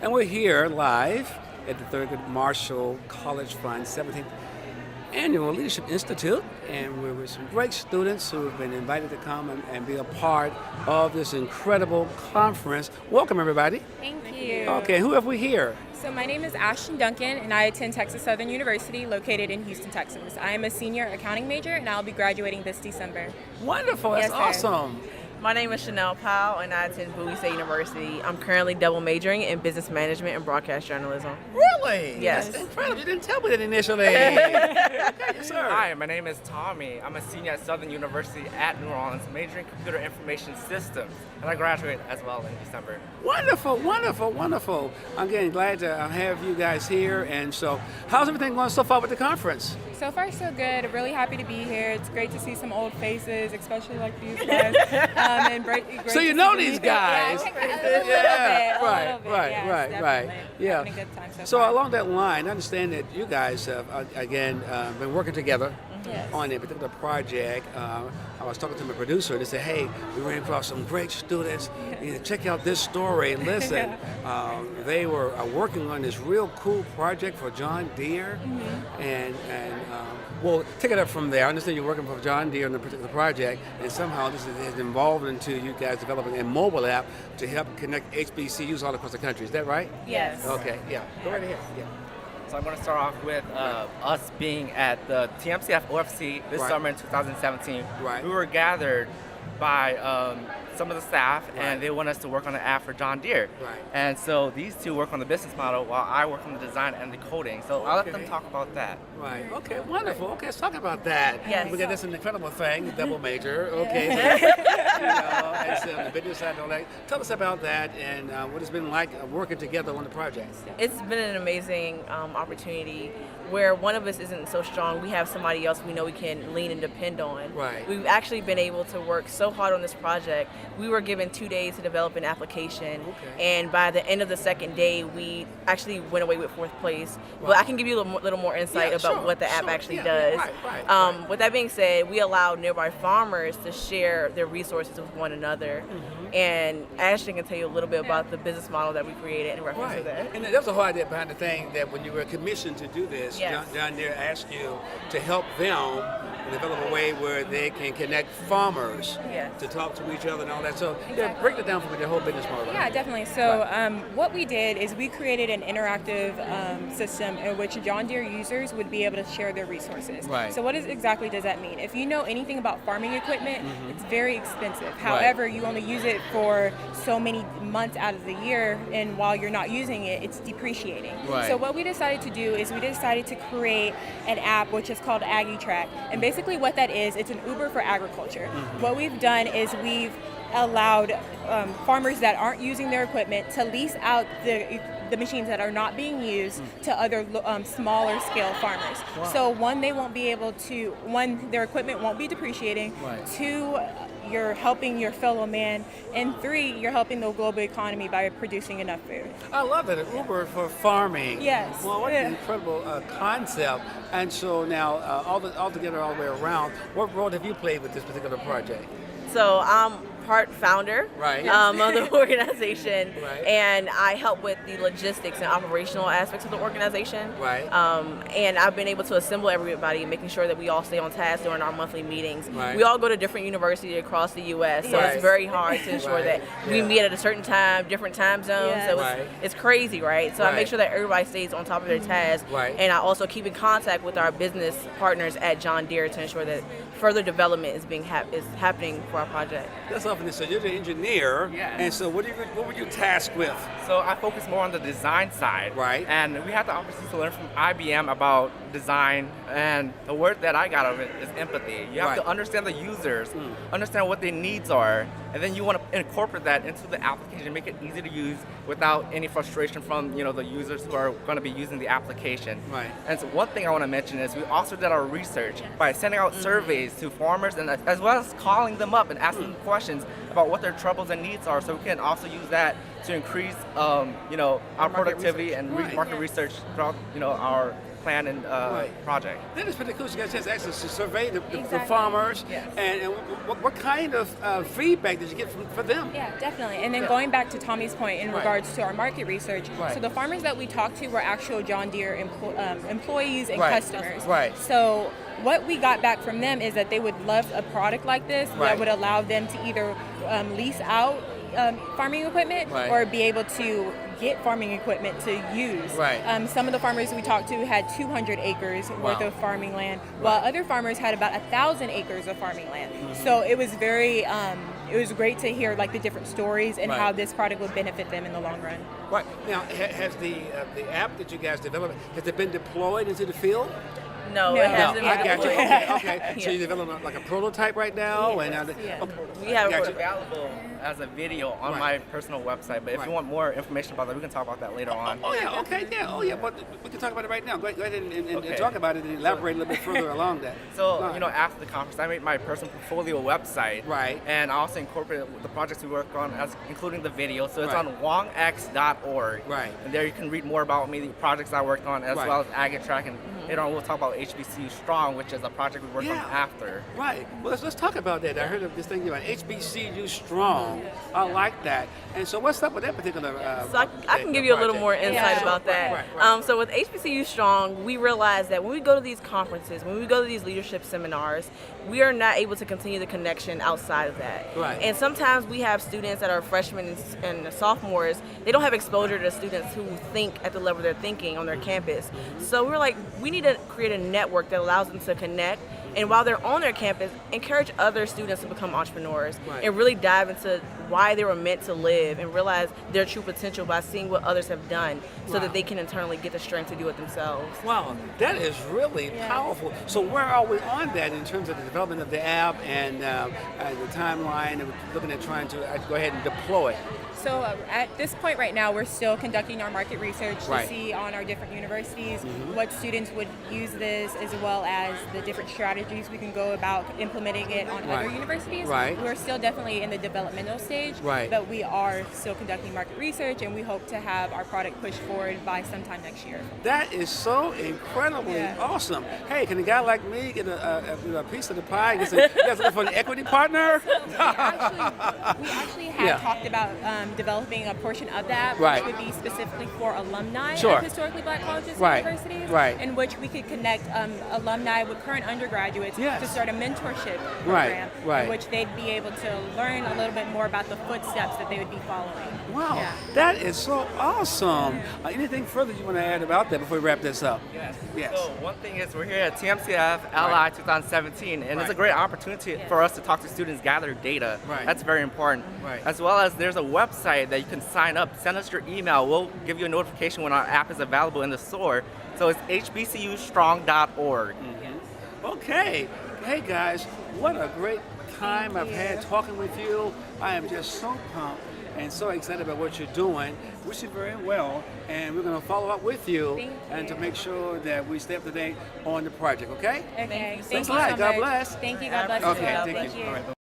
And we're here live at the Thurgood Marshall College Fund 17th Annual Leadership Institute, and we're with some great students who have been invited to come and be a part of this incredible conference. Welcome, everybody. Thank you. Okay, who have we here? So my name is Ashtyn Duncan, and I attend Texas Southern University, located in Houston, Texas. I am a senior accounting major, and I'll be graduating this December. Wonderful, that's Yes, sir. awesome. My name is Shanell Powell, and I attend Bowie State University. I'm currently double majoring in business management and broadcast journalism. Really? Yes. That's incredible. You didn't tell me that initially. Okay, yes, sir. Hi, my name is Tommy. I'm a senior at Southern University at New Orleans, majoring in computer information systems, and I graduate as well in December. Wonderful, wonderful, wonderful. I'm getting glad to have you guys here. And so, how's everything going so far with the conference? So far, so good. I'm really happy to be here. It's great to see some old faces, especially like these guys. Great So you to know see these them. guys. Yeah, a little bit. Right, Yes, definitely. Yeah. Having a good time so So far. along that line, I understand that you guys have, again, been working together Yes. on a particular project. I was talking to my producer, and they said, hey, we ran across some great students. You know, check out this story. Listen, they were working on this real cool project for John Deere. And well, take it up from there. I understand you're working for John Deere on a particular project, and somehow this is involved into you guys developing a mobile app to help connect HBCUs all across the country. Is that right? Yes. Okay, yeah. Go right ahead. Yeah. So I'm going to start off with us being at the TMCF OFC this Right. summer in 2017. Right. We were gathered by some of the staff, Right. and they want us to work on an app for John Deere. Right. And so these two work on the business model while I work on the design and the coding. So I'll let them Okay. talk about that. Right. Okay. Wonderful. Okay. Let's talk about that. Yes. Because that's an incredible thing. The double major. Okay. So, and so the business side and all that. Tell us about that and what it's been like working together on the project. It's been an amazing opportunity where one of us isn't so strong. We have somebody else we know we can lean and depend on. Right. We've actually been able to work so hard on this project. We were given 2 days to develop an application, Okay. and by the end of the second day, we actually went away with 4th place. But I can give you a little more insight Yeah, about sure, what the app sure. actually Yeah, does. right. With that being said, we allow nearby farmers to share their resources with one another. And Ashley can tell you a little bit about the business model that we created in reference to that. And that was the whole idea behind the thing that when you were commissioned to do this, Yes. John Deere asked you to help them develop a way where they can connect farmers Yes. to talk to each other and all that. So yeah, break it down for me, the whole business model. Yeah, definitely. So what we did is we created an interactive system in which John Deere users would be able to share their resources. Right. So exactly does that mean? If you know anything about farming equipment, it's very expensive. However, you only use it for so many months out of the year, and while you're not using it, it's depreciating. Right. So what we decided to do is we decided to create an app which is called AgriTrack. And basically what that is, it's an Uber for agriculture. What we've done is we've allowed farmers that aren't using their equipment to lease out the machines that are not being used to other smaller scale farmers. So one, they won't be able to, their equipment won't be depreciating. Right. Two, you're helping your fellow man. And three, you're helping the global economy by producing enough food. I love it, an Uber for farming. Yes. Well, what an incredible concept. And so now, all together, all the way around, what role have you played with this particular project? So I'm part founder Right. of the organization, Right. and I help with the logistics and operational aspects of the organization. Right. And I've been able to assemble everybody, making sure that we all stay on task during our monthly meetings. Right. We all go to different universities across the U.S., so Right. it's very hard to ensure Right. that we Yeah. meet at a certain time, different time zones. Yes. So Right. it's crazy, right? So I Right. make sure that everybody stays on top of their tasks, Right. and I also keep in contact with our business partners at John Deere to ensure that further development is happening for our project. That's often so. You're the engineer, Yes. and so what were you tasked with? So I focus more on the design side. Right. And we had the opportunity to learn from IBM about design, and the word that I got out of it is empathy. You have Right. to understand the users, understand what their needs are, and then you want to incorporate that into the application, make it easy to use without any frustration from the users who are going to be using the application. Right. And so one thing I want to mention is we also did our research by sending out surveys to farmers, and as well as calling them up and asking them questions about what their troubles and needs are, so we can also use that to increase our productivity and Right. market research throughout our plan and project. That is pretty cool. You guys have access to survey the Exactly. farmers. Yes. And what kind of feedback did you get from them? Yeah, definitely. And then going back to Tommy's point in Right. regards to our market research, Right. so the farmers that we talked to were actual John Deere employees and Right. customers. Right. So what we got back from them is that they would love a product like this Right. that would allow them to either lease out farming equipment Right. or be able to get farming equipment to use. Right. Some of the farmers we talked to had 200 acres worth Wow. of farming land, while other farmers had about 1,000 acres of farming land. So it was very, it was great to hear like the different stories and Right. how this product would benefit them in the long run. Right. Now, has the app that you guys developed, has it been deployed into the field? No, No. it No, hasn't I been got you. deployed. Okay. So Yeah. you developed like a prototype right now? Yes, And yes. okay. We have Got a you. Available as a video on Right. my personal website, but if Right. you want more information about that, we can talk about that later on. Oh yeah, okay, yeah, oh yeah, but we can talk about it right now. Go ahead and Okay. talk about it and elaborate a little bit further along that. So, Go ahead. after the conference, I made my personal portfolio website. Right. And I also incorporated the projects we work on, as including the video. So it's Right. on wongx.org. Right. And there you can read more about me, the projects I worked on, as Right. well as AgriTrack. And later on, we'll talk about HBCU Strong, which is a project we worked on Yeah. after. Right. Well, let's talk about that. I heard of this thing about HBCU Strong. I like that. And so, what's up with that particular? So I can give you a little more insight Yeah. about that. Right. So with HBCU Strong, we realize that when we go to these conferences, when we go to these leadership seminars, we are not able to continue the connection outside of that. Right. And sometimes we have students that are freshmen and sophomores, they don't have exposure to students who think at the level they're thinking on their campus. So we're like, we need to create a network that allows them to connect, and while they're on their campus, encourage other students to become entrepreneurs Right. and really dive into why they were meant to live and realize their true potential by seeing what others have done so Wow. that they can internally get the strength to do it themselves. Wow, that is really Yeah. powerful. So where are we on that in terms of the development of the app and the timeline, and looking at trying to go ahead and deploy? So at this point right now, we're still conducting our market research Right. to see on our different universities what students would use this, as well as the different strategies we can go about implementing it on Right. other universities. Right. We're still definitely in the developmental stage, Right. but we are still conducting market research, and we hope to have our product pushed forward by sometime next year. That is so incredibly Yeah. awesome. Hey, can a guy like me get a piece of the pie? You guys looking for an equity partner? We actually have Yeah. talked about developing a portion of that, Right. which would be specifically for alumni Sure. of historically black colleges and Right. universities, Right. in which we could connect alumni with current undergraduates Yes. to start a mentorship Right, program, right. in which they'd be able to learn a little bit more about the footsteps that they would be following. Wow, Yeah. that is so awesome. Anything further you want to add about that before we wrap this up? Yes. Yes. So one thing is we're here at TMCF LI Right. 2017, and it's Right. a great opportunity for us to talk to students, gather data. Right. That's very important. Right. As well as there's a website that you can sign up. Send us your email. We'll give you a notification when our app is available in the store. So it's hbcustrong.org. Okay. Hey guys, what a great time Thank I've had you. talking with you. I am just so pumped and so excited about what you're doing. Wish you very well, and we're going to follow up with you Thank and to you. make sure that we stay up to date on the project. Okay? Okay, you so thank you much. so God much. bless. Thank you, God bless I you. Okay. appreciate it. Thank Thank you. you. All right.